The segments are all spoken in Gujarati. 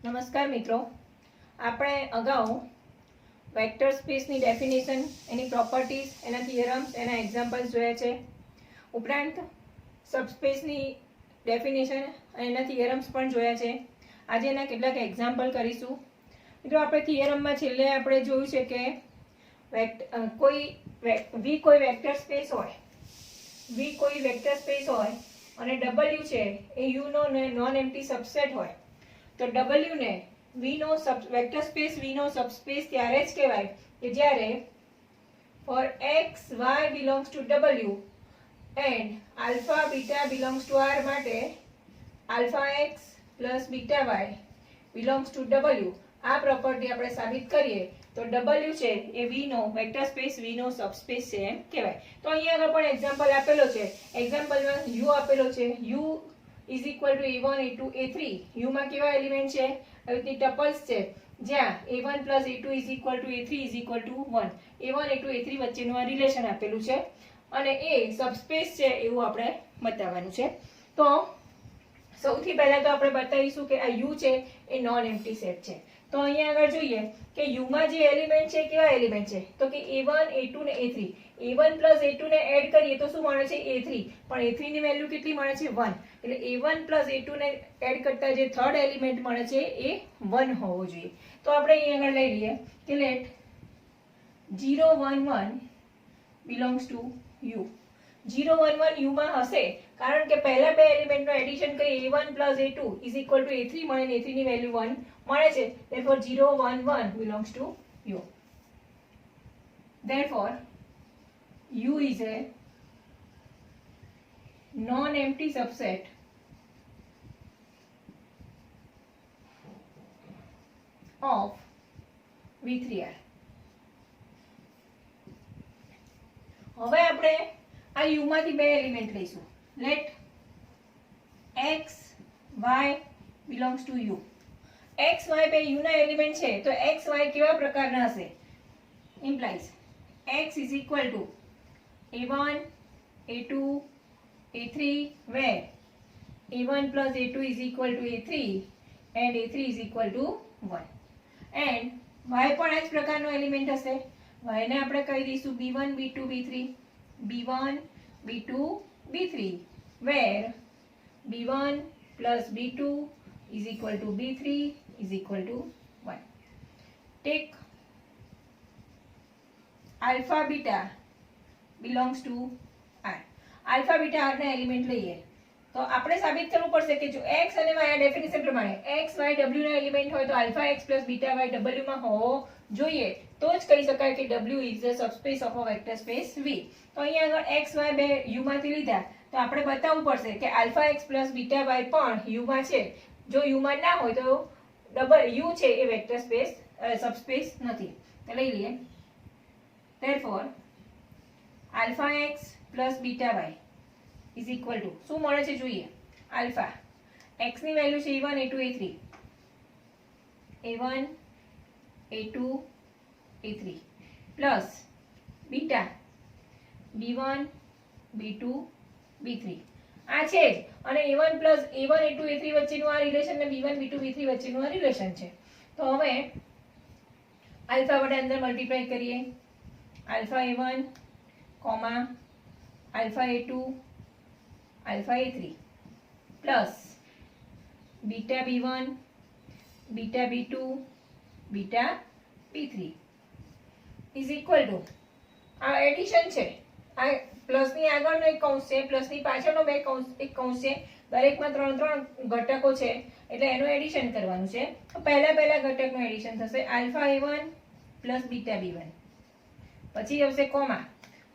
નમસ્કાર મિત્રો, આપણે અગાઉ વેક્ટર સ્પેસની ડેફિનેશન, એની પ્રોપર્ટીઝ, એના થિયરમ્સ, એના એક્ઝામ્પલ્સ જોયા છે. ઉપરાંત સબસ્પેસની ડેફિનેશન અને એના થિયરમ્સ પણ જોયા છે. આજે એના કેટલાક એક્ઝામ્પલ કરીશું. મિત્રો, આપણે થિયરમમાં છેલ્લે આપણે જોયું છે કે કોઈ વેક્ટર સ્પેસ હોય, વી કોઈ વેક્ટર સ્પેસ હોય અને ડબલ્યુ છે એ યુ નો નોન એમ્પ્ટી સબસેટ હોય, તો W ને V નો વેક્ટર સ્પેસ V નો સબસ્પેસ ત્યારે જ કહેવાય કે જ્યારે for x y belongs to W and alpha beta belongs to R માટે alpha x plus beta y belongs to W આ પ્રોપર્ટી આપણે સાબિત કરીએ તો W છે એ V નો વેક્ટર સ્પેસ V નો સબસ્પેસ છે એમ કહેવાય. તો અહીંયા આગળ પણ એક્ઝામ્પલ આપેલો છે. એક્ઝામ્પલમાં U આપેલો છે. U is equal to a1 a2 a3. u માં કેવા એલિમેન્ટ છે? આવી રીતની ટપલ્સ છે જ્યાં a1 plus a2 is equal to a3 is equal to 1. a1 a2 a3 વચ્ચેનું આ રિલેશન આપેલું છે અને એ સબસ્પેસ છે એવું આપણે બતાવવાનું છે. તો સૌથી પહેલા તો આપણે બતાવીશું કે આ u છે એ નોન એમ્પ્ટી સેટ છે. તો અહીંયા આગળ જોઈએ કે u માં જે એલિમેન્ટ છે કેવા એલિમેન્ટ છે? તો કે a1 a2 ને a3. a1 plus a2 ને એડ કરીએ તો શું મળે છે? a3. પણ a3 ની વેલ્યુ કેટલી મળે છે? 1. એટલે a1 plus a2 ને એડ કરતા જે થર્ડ એલિમેન્ટ મળે છે એ 1 હોવો જોઈએ. તો આપણે અહીંયા આગળ લઈ લઈએ કે late 0 1 1 belongs to u. 0 1 1 u માં હશે કારણ કે પહેલા બે એલિમેન્ટનો એડિશન કરીએ a1 plus a2 is equal to a3 મળે ને a3 ની વેલ્યુ 1 મળે છે. therefore 0 1 1 belongs to u. therefore u is a non-empty subset of V3R. હવે આપણે આ u માંથી બે એલિમેન્ટ લઈશું. Let x y belongs to u. x y બે u ના એલિમેન્ટ છે તો x y કેવા પ્રકારના હશે? implies x is equal to a1 a2 a3 where a1 plus a2 is equal to a3 and a3 is equal to 1. and y પણ આ જ પ્રકારનો એલિમેન્ટ હશે. y ને આપણે કહી દઈશું b1 b2 b3. b1 b2 b3 where b1 plus b2 is equal to b3 is equal to 1. take alpha beta belongs to R. alpha beta R ના એલિમેન્ટ લઈએ તો આપણે સાબિત કરવું પડશે કે જો x અને y આ ડેફિનેશન પ્રમાણે x y w ના એલિમેન્ટ હોય તો alpha x plus beta y w માં હોવો જોઈએ તો જ કહી શકાય કે w is the subspace of a vector space V. તો અહીંયા આગળ x y બે u માંથી લીધા તો આપણે બતાવવું પડશે કે alpha x plus beta y પણ u માં છે. જો u માં ના હોય તો u છે એ વેક્ટર સ્પેસ સબસ્પેસ નથી. તો લઈ લઈએ therefore alpha x plus beta y is equal to શું મળે છે જોઈએ. alpha x ની વેલ્યુ છે a1 a2 a3. a1 a2 a3 plus beta b1 b2 b3 આ છે જ અને a1 plus a1 a2 a3 વચ્ચેનું આ રિલેશન ને b1 b2 b3 વચ્ચેનું આ રિલેશન છે. તો હવે આલ્ફા વડે અંદર મલ્ટીપ્લાય કરીએ. alpha a1 comma alpha a2 alpha a3 plus beta b1 beta b2 beta b3 is equal to આ એડિશન છે. આ પ્લસ ની આગળનો એક કૌંસ છે, પ્લસ ની પાછળનો એક કૌંસ છે. દરેકમાં ત્રણ ત્રણ ઘટકો છે એટલે એનું એડિશન કરવાનું છે. તો પહેલા ઘટકનું એડિશન થશે alpha a1 plus beta b1. પછી આવશે કોમા.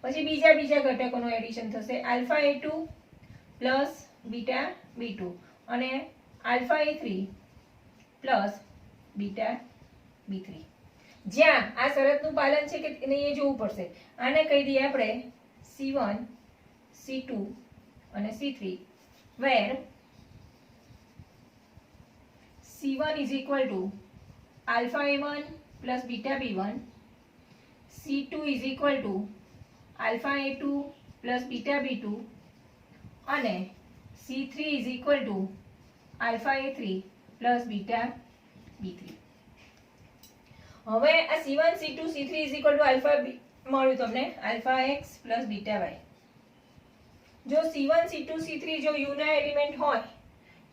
પછી બીજા ઘટકોનું એડિશન થશે alpha a2 plus beta b2 અને alpha a3 plus beta b3. જ્યાં આ શરતનું પાલન છે કે નહીં એ જોવું પડશે. આને કહી દઈએ આપણે c1 c2 અને c3 where c1 is equal to alpha a1 plus beta b1. c2 is equal to alpha a2 plus beta b2 અને C3 is equal to alpha A3 plus beta B3. હવે આ C1 C2 C3 is equal to alpha મળ્યું તમને alpha x plus beta y. જો C1 C2 C3 જો u ના એલિમેન્ટ હોય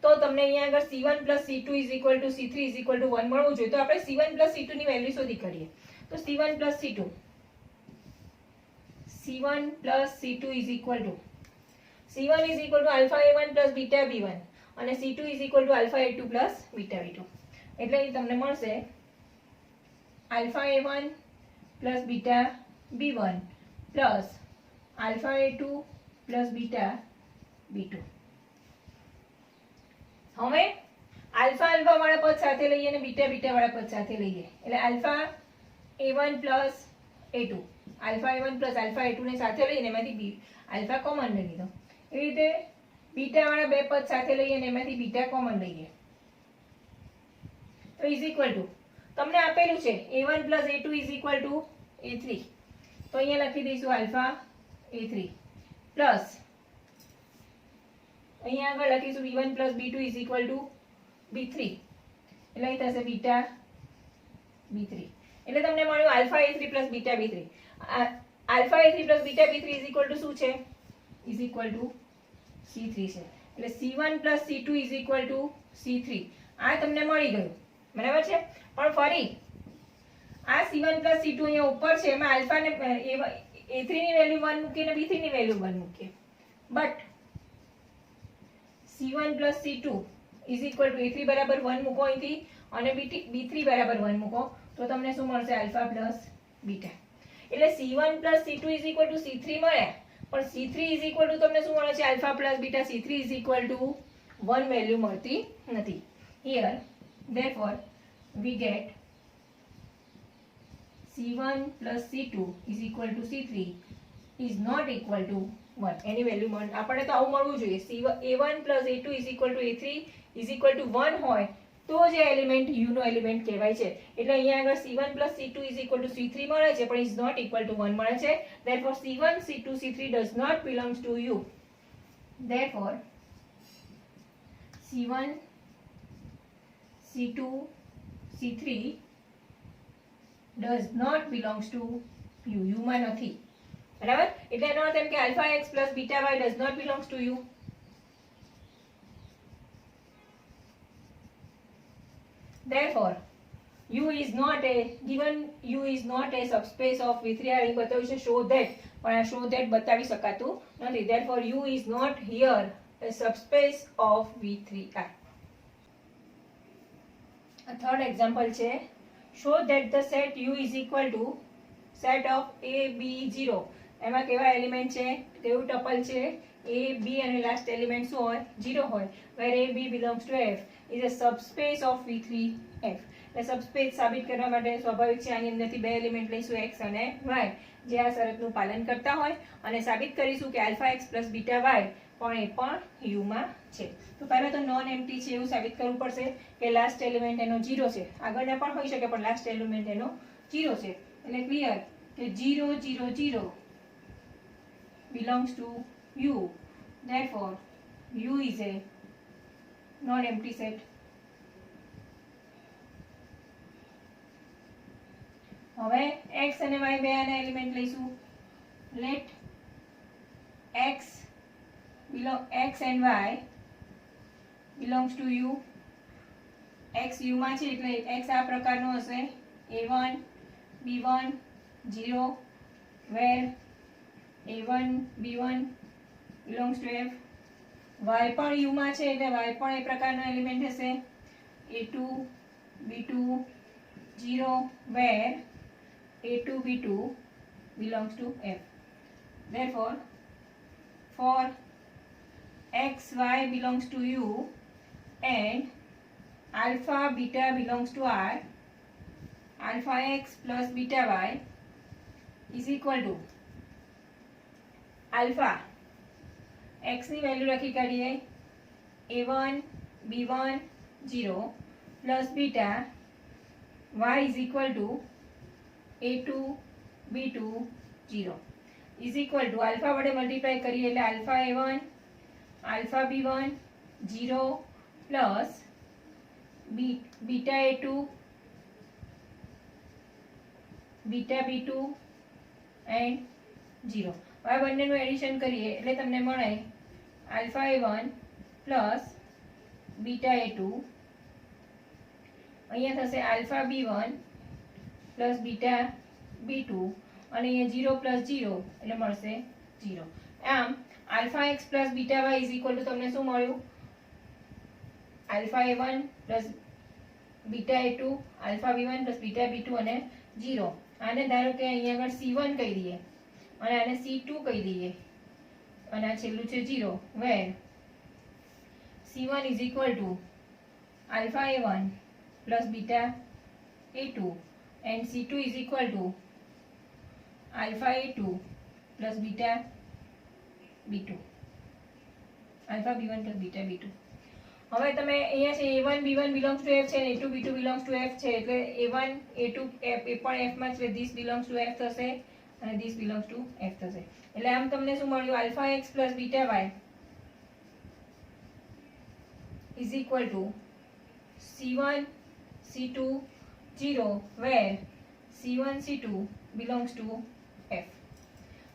તો તમને અહીંયા આગળ C1 plus C2 is equal to C3 is equal to 1 મળવું જોઈએ. તો આપણે C1 પ્લસ C2 ની વેલ્યુ શોધી કાઢીએ. તો C1 plus C2 is equal to C1 is equal to alpha A1 plus beta B1 અને C2 is equal to alpha A2 plus beta B2. એટલે અહીં તમને મળશે alpha A1 plus beta B1 plus alpha A2 plus beta B2. હવે આલ્ફા આલ્ફા વાળા પદ સાથે લઈએ અને બીટા બીટા વાળા પદ સાથે લઈએ. એટલે alpha A1 plus A2 alpha A1 plus alpha A2 ને સાથે લઈને એમાંથી આલ્ફા કોમન લઈ લીધો. એવી રીતે બીટા વાળા બે પદ સાથે લઈએ અને એમાંથી બીટા કોમન લઈએ. તો ઇઝ ઇક્વલ ટુ તમને આપેલું છે A1 plus A2 is equal to A3. તો અહીંયા લખી દઈશું આલ્ફા A3 પ્લસ અહીંયા આગળ લખીશું B1 plus B2 is equal to B3. એટલે અહીં થશે બીટા B3. એટલે તમને મળ્યું alpha A3 plus beta B3. Alpha A3 plus beta B3 is equal to શું છે? ઇઝ ઇક્વલ ટુ C3 છે. એટલે C1 plus C2 is equal to C3. આ તમને મળી ગયું, બરાબર છે. પણ ફરી આ C1 પ્લસ C2 અહીંયા ઉપર છે, એમાં આલ્ફા ને A3 ની વેલ્યુ 1 મૂકીએ અને B3 ની વેલ્યુ 1 મૂકીએ. But C1 plus C2 is equal to A3 બરાબર 1 મૂકો અહીંથી અને B3 બરાબર 1 મૂકો તો તમને શું મળશે? Alpha plus beta. એટલે C1 plus C2 is equal to C3 મળ્યા, પણ C3 ઇઝ ઇક્વલ ટુ તમને શું મળે છે? Alpha plus beta. C3 is equal to 1 value મળતી નથી. Here therefore we get C1 plus C2 is equal to C3 is not equal to 1. Any value આપણે તો આવું મળવું જોઈએ. A1 plus A2 is equal to A3 is equal to 1 હોય તો જે એલિમેન્ટ U નો એલિમેન્ટ કહેવાય છે. એટલે અહીંયા આગળ C1 plus C2 is equal to C3 મળે છે, પણ is not equal to 1 મળે છે. Therefore C1 C2 C3 does not belongs to U. Therefore C1 C2 C3 does not belongs to U. U માં નથી, બરાબર. એટલે એનો અર્થ એમ કે alpha x plus beta y does not belongs to U. Therefore U is not a given U is not a subspace of V3. આ બતાવ્યું છે show that, પણ આ show that બતાવી શકાતું નથી. Therefore U is not here a subspace of V3R. A third example છે show that the set U is equal to set of A B 0. એમાં કેવા એલિમેન્ટ છે? કેવું ટપલ છે? A B અને લાસ્ટ એલિમેન્ટ શું હોય? 0 હોય. where A B belongs to F is a subspace of V3 F. એટલે સબસ્પેસ સાબિત કરવા માટે સ્વાભાવિક છે આની અંદરથી બે એલિમેન્ટ લઈશું x અને y જે આ શરતનું પાલન કરતા હોય અને સાબિત કરીશું કે alpha x plus beta y પણ એ પણ U માં છે. તો પહેલા તો નોન એમ્પ્ટી છે એવું સાબિત કરવું પડશે કે લાસ્ટ એલિમેન્ટ એનો 0 છે. આગળના પણ હોઈ શકે પણ લાસ્ટ એલિમેન્ટ એનો 0 છે. એટલે ક્લિયર કે 0 0 0 belongs to U. Therefore U is a non-empty set. હવે x અને y બે આના એલિમેન્ટ લઈશું. Let x and y belongs to U. x U માં છે એટલે x આ પ્રકારનો હશે A1 B1 0 where A1 B1 belongs to F. y પણ U માં છે એટલે y પણ એ પ્રકારનો એલિમેન્ટ હશે A2 B2 0 where A2 B2 belongs to F. Therefore for x y belongs to U and alpha beta belongs to R, alpha x plus beta y is equal to alpha x ની વેલ્યુ લખી કાઢીએ A1 B1 0 plus beta y is equal to A2 B2 0 is equal to alpha વડે મલ્ટીપ્લાય કરીએ એટલે alpha A1 alpha B1 0 plus beta a2 beta b2 and 0. હવે બંનેનું એડિશન કરીએ એટલે તમને મળે alpha a1 plus beta a2, અહીંયા થશે alpha b1 plus beta b2 અને અહીંયા 0 પ્લસ 0 એટલે મળશે 0. આમ alpha x plus beta y is equal to તમને શું મળ્યું? Alpha a1 plus beta a2, alpha b1 plus beta b2 અને 0. આને ધારો કે અહીંયા આગળ c1 કહી દઈએ અને આને c2 કહી દઈએ અને આ છેલ્લું છે 0, વેર c1 is equal to alpha a1 plus beta a2 and c2 is equal to alpha a2 plus beta b2, alpha b1 plus beta b2. હવે તમે અહીંયા છે a1 b1 belongs to f છે અને a2 b2 belongs to f છે એટલે a1 a2 f એ પણ f માં છે, this belongs to f થશે અને this belongs to f થશે. એટલે આમ તમને શું મળ્યું? alpha x plus beta y is equal to c1 c2 0, where c1 c2 belongs to f.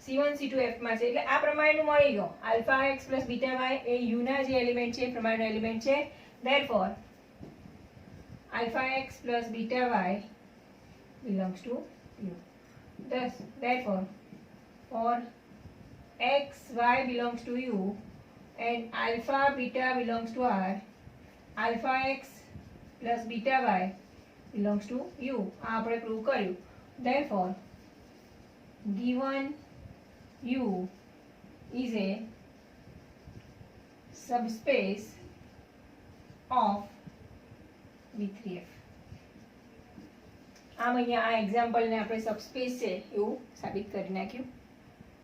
c1 c2 f માં છે એટલે આ પ્રમાણેનું મળી ગયો. Alpha x plus beta y એ u ના જે એલિમેન્ટ છે એ પ્રમાણેનો એલિમેન્ટ છે. therefore alpha x plus beta y belongs to u. thus therefore for x y belongs to u and alpha beta belongs to r, alpha x plus beta y belongs to u. આ આપણે પ્રૂવ કર્યું. therefore given u is a subspace of V3F. આમ અહીંયા આ એક્ઝામ્પલને આપણે સબસ્પેસ છે એવું સાબિત કરી નાખ્યું.